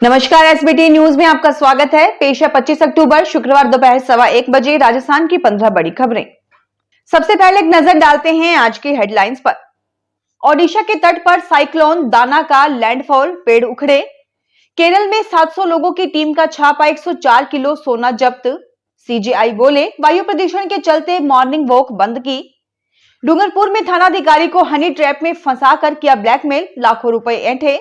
नमस्कार, SBT news में आपका स्वागत है। पेश है 25 अक्टूबर शुक्रवार दोपहर 1:15 बजे राजस्थान की 15 बड़ी खबरें। सबसे पहले एक नजर डालते हैं आज की हेडलाइंस पर। ओडिशा के तट पर साइक्लोन दाना का लैंडफॉल, पेड़ उखड़े। केरल में 700 लोगों की टीम का छापा, 104 किलो सोना जब्त। सीजेआई बोले वायु प्रदूषण के चलते मॉर्निंग वॉक बंद की। डूंगरपुर में थानाधिकारी को हनी ट्रैप में फंसाकर किया ब्लैकमेल, लाखों रुपए ऐंठे।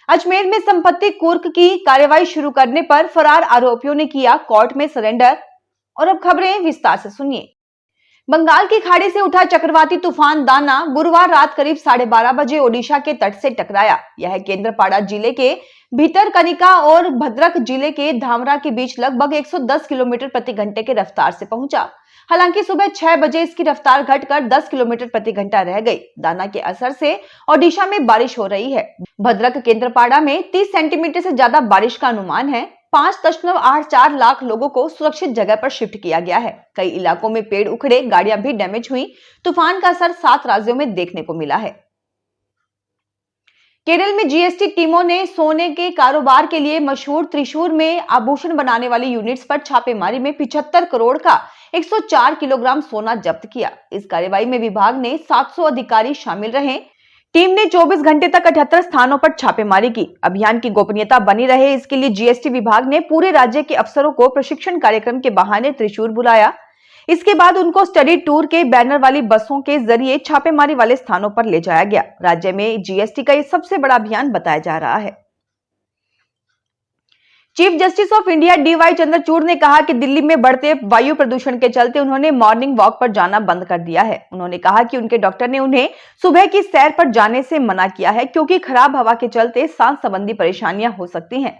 अजमेर में संपत्ति कुर्क की कार्रवाई शुरू करने पर फरार आरोपियों ने किया कोर्ट में सरेंडर। और अब खबरें विस्तार से सुनिए। बंगाल की खाड़ी से उठा चक्रवाती तूफान दाना गुरुवार रात करीब 12:30 बजे ओडिशा के तट से टकराया। यह केंद्रपाड़ा जिले के भितरकनिका और भद्रक जिले के धामरा के बीच लगभग 110 किलोमीटर प्रति घंटे की रफ्तार से पहुंचा। हालांकि सुबह 6 बजे इसकी रफ्तार घटकर 10 किलोमीटर प्रति घंटा रह गई। दाना के असर से ओडिशा में बारिश हो रही है। भद्रक केंद्रपाड़ा में 30 सेंटीमीटर से ज्यादा बारिश का अनुमान है। 5.84 लाख लोगों को सुरक्षित जगह पर शिफ्ट किया गया है। कई इलाकों में पेड़ उखड़े, गाड़ियां भी डैमेज हुई। तूफान का असर 7 राज्यों में देखने को मिला है। केरल में जीएसटी टीमों ने सोने के कारोबार के लिए मशहूर त्रिशूर में आभूषण बनाने वाली यूनिट्स पर छापेमारी में 75 करोड़ का 104 किलोग्राम सोना जब्त किया। इस कार्रवाई में विभाग ने 700 अधिकारी शामिल रहे। टीम ने 24 घंटे तक 78 स्थानों पर छापेमारी की। अभियान की गोपनीयता बनी रहे, इसके लिए जीएसटी विभाग ने पूरे राज्य के अफसरों को प्रशिक्षण कार्यक्रम के बहाने त्रिशूर बुलाया। इसके बाद उनको स्टडी टूर के बैनर वाली बसों के जरिए छापेमारी वाले स्थानों पर ले जाया गया। राज्य में जीएसटी का यह सबसे बड़ा अभियान बताया जा रहा है। Chief justice of India DY Chandrachud ने कहा कि दिल्ली में बढ़ते वायु प्रदूषण के चलते उन्होंने मॉर्निंग वॉक पर जाना बंद कर दिया है। उन्होंने कहा कि उनके डॉक्टर ने उन्हें सुबह की सैर पर जाने से मना किया है, क्योंकि खराब हवा के चलते सांस संबंधी परेशानियां हो सकती हैं।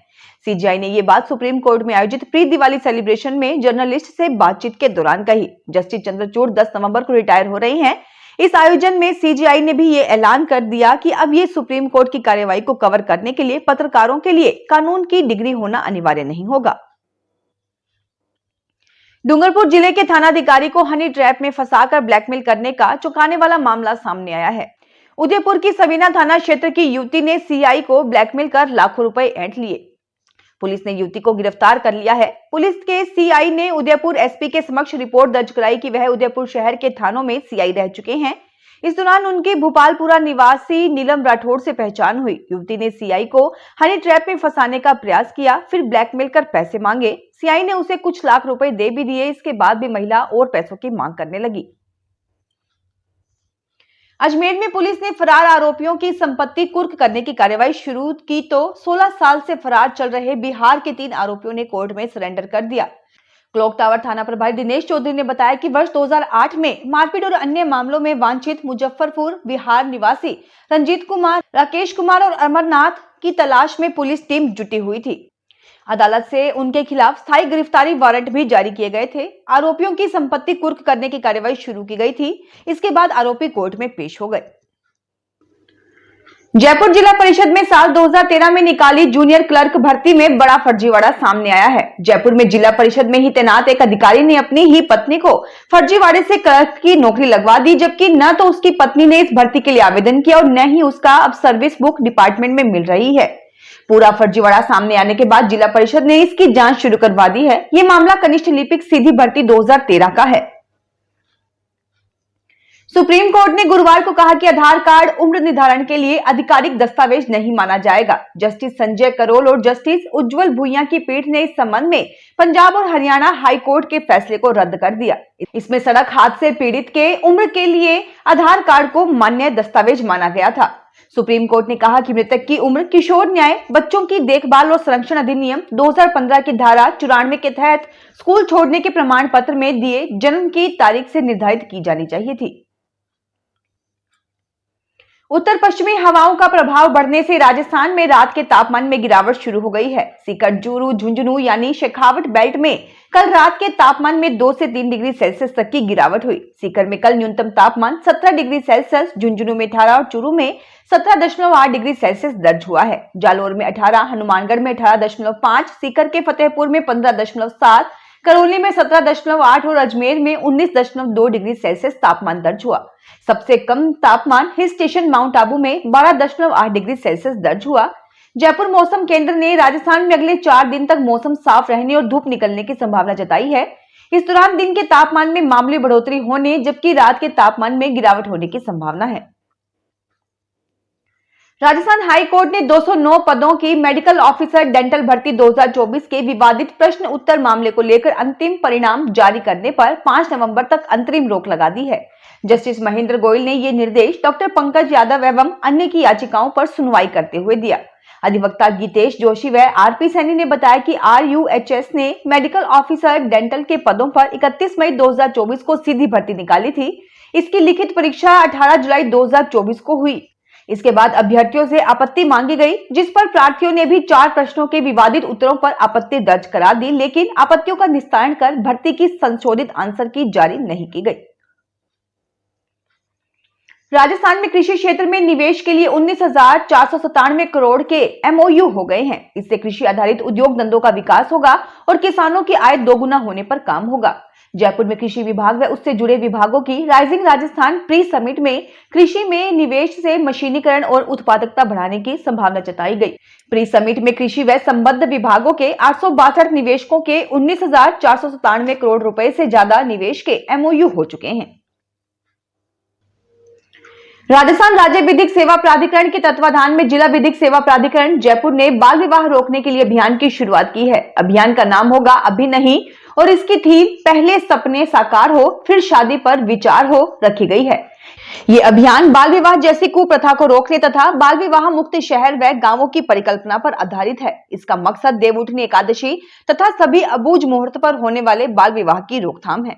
सीजीआई ने ये बात सुप्रीम कोर्ट में आयोजित प्री दिवाली सेलिब्रेशन में जर्नलिस्ट से बातचीत के दौरान कही। जस्टिस चंद्रचूड़ 10 नवंबर को रिटायर हो रही हैं। इस आयोजन में सीजीआई ने भी ये ऐलान कर दिया कि अब ये सुप्रीम कोर्ट की कार्रवाई को कवर करने के लिए पत्रकारों के लिए कानून की डिग्री होना अनिवार्य नहीं होगा। डूंगरपुर जिले के थानाधिकारी को हनी ट्रैप में फंसाकर ब्लैकमेल करने का चौंकाने वाला मामला सामने आया है। उदयपुर की सबीना थाना क्षेत्र की युवती ने सीआई को ब्लैकमेल कर लाखों रुपए ऐंठ लिए। पुलिस ने युवती को गिरफ्तार कर लिया है। पुलिस के सीआई ने उदयपुर एसपी के समक्ष रिपोर्ट दर्ज कराई कि वह उदयपुर शहर के थानों में सीआई रह चुके हैं। इस दौरान उनकी भोपालपुरा निवासी नीलम राठौड़ से पहचान हुई। युवती ने सीआई को हनी ट्रैप में फंसाने का प्रयास किया, फिर ब्लैकमेल कर पैसे मांगे। सीआई ने उसे कुछ लाख रुपए दे भी दिए। इसके बाद भी महिला और पैसों की मांग करने लगी। अजमेर में पुलिस ने फरार आरोपियों की संपत्ति कुर्क करने की कार्रवाई शुरू की तो 16 साल से फरार चल रहे बिहार के 3 आरोपियों ने कोर्ट में सरेंडर कर दिया। क्लॉक टावर थाना प्रभारी दिनेश चौधरी ने बताया कि वर्ष 2008 में मारपीट और अन्य मामलों में वांछित मुजफ्फरपुर बिहार निवासी रंजीत कुमार, राकेश कुमार और अमरनाथ की तलाश में पुलिस टीम जुटी हुई थी। अदालत से उनके खिलाफ स्थायी गिरफ्तारी वारंट भी जारी किए गए थे। आरोपियों की संपत्ति कुर्क करने की कार्रवाई शुरू की गई थी। इसके बाद आरोपी कोर्ट में पेश हो गए। जयपुर जिला परिषद में साल 2013 में निकाली जूनियर क्लर्क भर्ती में बड़ा फर्जीवाड़ा सामने आया है। जयपुर में जिला परिषद में ही तैनात एक अधिकारी ने अपनी ही पत्नी को फर्जीवाड़े से क्लर्क की नौकरी लगवा दी, जबकि न तो उसकी पत्नी ने इस भर्ती के लिए आवेदन किया और न ही उसका अब सर्विस बुक डिपार्टमेंट में मिल रही है। पूरा फर्जीवाड़ा सामने आने के बाद जिला परिषद ने इसकी जांच शुरू करवा दी है। यह मामला कनिष्ठ लिपिक सीधी भर्ती 2013 का है। सुप्रीम कोर्ट ने गुरुवार को कहा कि आधार कार्ड उम्र निर्धारण के लिए आधिकारिक दस्तावेज नहीं माना जाएगा। जस्टिस संजय करोल और जस्टिस उज्जवल भुइयां की पीठ ने इस संबंध में पंजाब और हरियाणा हाई कोर्ट के फैसले को रद्द कर दिया। इसमें सड़क हादसे पीड़ित के उम्र के लिए आधार कार्ड को मान्य दस्तावेज माना गया था। सुप्रीम कोर्ट ने कहा कि मृतक की उम्र किशोर न्याय, बच्चों की देखभाल और संरक्षण अधिनियम 2015 की धारा 94 के तहत स्कूल छोड़ने के प्रमाण पत्र में दिए जन्म की तारीख से निर्धारित की जानी चाहिए थी। उत्तर पश्चिमी हवाओं का प्रभाव बढ़ने से राजस्थान में रात के तापमान में गिरावट शुरू हो गई है। सीकर, चूरू, झुंझुनू यानी शेखावट बेल्ट में कल रात के तापमान में 2 से 3 डिग्री सेल्सियस तक की गिरावट हुई। सीकर में कल न्यूनतम तापमान 17 डिग्री सेल्सियस, झुंझुनू में 18 और चूरू में 17.8 डिग्री सेल्सियस दर्ज हुआ है। जालोर में 18, हनुमानगढ़ में 18.5, सीकर के फतेहपुर में 15.7, करौली में 17.8 और अजमेर में 19.2 डिग्री सेल्सियस तापमान दर्ज हुआ। सबसे कम तापमान हिल स्टेशन माउंट आबू में 12.8 डिग्री सेल्सियस दर्ज हुआ। जयपुर मौसम केंद्र ने राजस्थान में अगले 4 दिन तक मौसम साफ रहने और धूप निकलने की संभावना जताई है। इस दौरान दिन के तापमान में मामूली बढ़ोतरी होने जबकि रात के तापमान में गिरावट होने की संभावना है। राजस्थान हाई कोर्ट ने 209 पदों की मेडिकल ऑफिसर डेंटल भर्ती 2024 के विवादित प्रश्न उत्तर मामले को लेकर अंतिम परिणाम जारी करने पर 5 नवंबर तक अंतरिम रोक लगा दी है। जस्टिस महेंद्र गोयल ने ये निर्देश डॉक्टर पंकज यादव एवं अन्य की याचिकाओं पर सुनवाई करते हुए दिया। अधिवक्ता गीतेश जोशी व आरपी सैनी ने बताया कि RUHS ने मेडिकल ऑफिसर डेंटल के पदों पर 31 मई 2024 को सीधी भर्ती निकाली थी। इसकी लिखित परीक्षा 18 जुलाई 2024 को हुई। इसके बाद अभ्यर्थियों से आपत्ति मांगी गई, जिस पर प्रार्थियों ने भी 4 प्रश्नों के विवादित उत्तरों पर आपत्ति दर्ज करा दी, लेकिन आपत्तियों का निस्तारण कर भर्ती की संशोधित आंसर की जारी नहीं की गई। राजस्थान में कृषि क्षेत्र में निवेश के लिए 19,497 करोड़ के MOU हो गए हैं। इससे कृषि आधारित उद्योग धंधों का विकास होगा और किसानों की आय दोगुना होने पर काम होगा। जयपुर में कृषि विभाग व उससे जुड़े विभागों की राइजिंग राजस्थान प्री समिट में कृषि में निवेश से मशीनीकरण और उत्पादकता बढ़ाने की संभावना जताई गई। प्री समिट में कृषि व संबद्ध विभागों के 862 निवेशकों के 19,497 करोड़ रुपए से ज्यादा निवेश के MOU हो चुके हैं। राजस्थान राज्य विधिक सेवा प्राधिकरण के तत्वाधान में जिला विधिक सेवा प्राधिकरण जयपुर ने बाल विवाह रोकने के लिए अभियान की शुरुआत की है। अभियान का नाम होगा अभी नहीं और इसकी थीम पहले सपने साकार हो फिर शादी पर विचार हो रखी गई है। ये अभियान बाल विवाह जैसी कुप्रथा को रोकने तथा बाल विवाह मुक्त शहर व गांवों की परिकल्पना पर आधारित है। इसका मकसद देवउठनी एकादशी तथा सभी अबूझ मुहूर्त पर होने वाले बाल विवाह की रोकथाम है।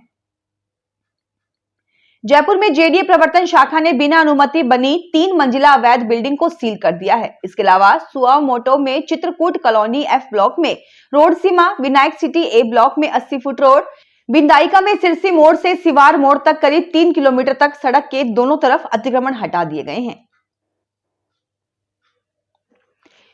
जयपुर में JDA प्रवर्तन शाखा ने बिना अनुमति बनी 3 मंजिला अवैध बिल्डिंग को सील कर दिया है। इसके अलावा सुआमोटो में चित्रकूट कॉलोनी F ब्लॉक में road Seema, Vinayak city A block में 80 फुट रोड, बिंदाइका में सिरसी मोड़ से सिवार मोड़ तक करीब 3 किलोमीटर तक सड़क के दोनों तरफ अतिक्रमण हटा दिए गए हैं।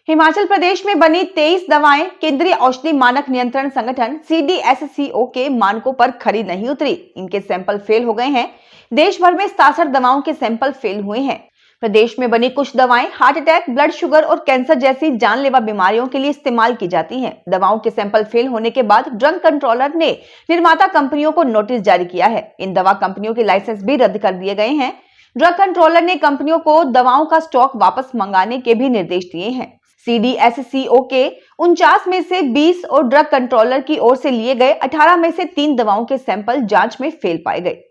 हिमाचल प्रदेश में बनी 23 दवाएं केंद्रीय औषधि मानक नियंत्रण संगठन CDSCO के मानकों पर खरी नहीं उतरी। इनके सैंपल फेल हो गए हैं। देश भर में 67 दवाओं के सैंपल फेल हुए हैं। प्रदेश में बनी कुछ दवाएं हार्ट अटैक, ब्लड शुगर और कैंसर जैसी जानलेवा बीमारियों के लिए इस्तेमाल की जाती हैं। दवाओं के सैंपल फेल होने के बाद ड्रग कंट्रोलर ने निर्माता कंपनियों को नोटिस जारी किया है। इन दवा कंपनियों के लाइसेंस भी रद्द कर दिए गए हैं। ड्रग कंट्रोलर ने कंपनियों को दवाओं का स्टॉक वापस मंगाने के भी निर्देश दिए हैं। CDSCO के 49 में से 20 और ड्रग कंट्रोलर की ओर से लिए गए 18 में से 3 दवाओं के सैंपल जांच में फेल पाए गए।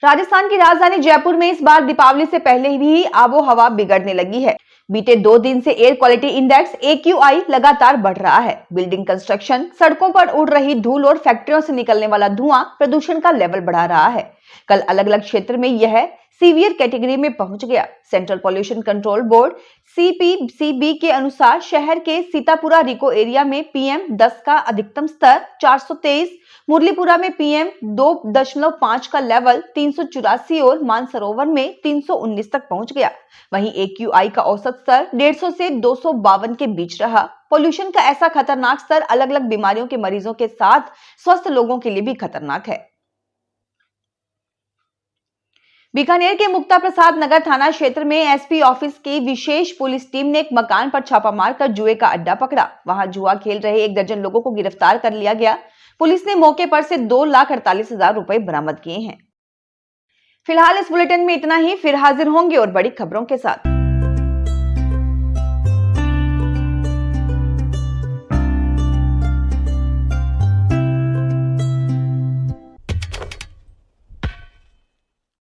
राजस्थान की राजधानी जयपुर में इस बार दीपावली से पहले ही आबो हवा बिगड़ने लगी है। बीते 2 दिन से एयर क्वालिटी इंडेक्स AQI लगातार बढ़ रहा है। बिल्डिंग कंस्ट्रक्शन, सड़कों पर उड़ रही धूल और फैक्ट्रियों से निकलने वाला धुआं प्रदूषण का लेवल बढ़ा रहा है। कल अलग अलग क्षेत्र में यह सीवियर कैटेगरी में पहुंच गया। Central pollution control board CPCB के अनुसार शहर के सीतापुरा रिको एरिया में PM10 का अधिकतम स्तर 423, मुरलीपुरा में PM2.5 का लेवल 384 और मानसरोवर में 319 तक पहुंच गया। वहीं AQI का औसत स्तर 150 से 252 के बीच रहा। पॉल्यूशन का ऐसा खतरनाक स्तर अलग अलग बीमारियों के मरीजों के साथ स्वस्थ लोगों के लिए भी खतरनाक है। बीकानेर के मुक्ता प्रसाद नगर थाना क्षेत्र में SP ऑफिस की विशेष पुलिस टीम ने एक मकान पर छापा मारकर जुए का अड्डा पकड़ा। वहां जुआ खेल रहे 1 दर्जन लोगों को गिरफ्तार कर लिया गया। पुलिस ने मौके पर से 2,48,000 रुपए बरामद किए हैं। फिलहाल इस बुलेटिन में इतना ही। फिर हाजिर होंगे और बड़ी खबरों के साथ।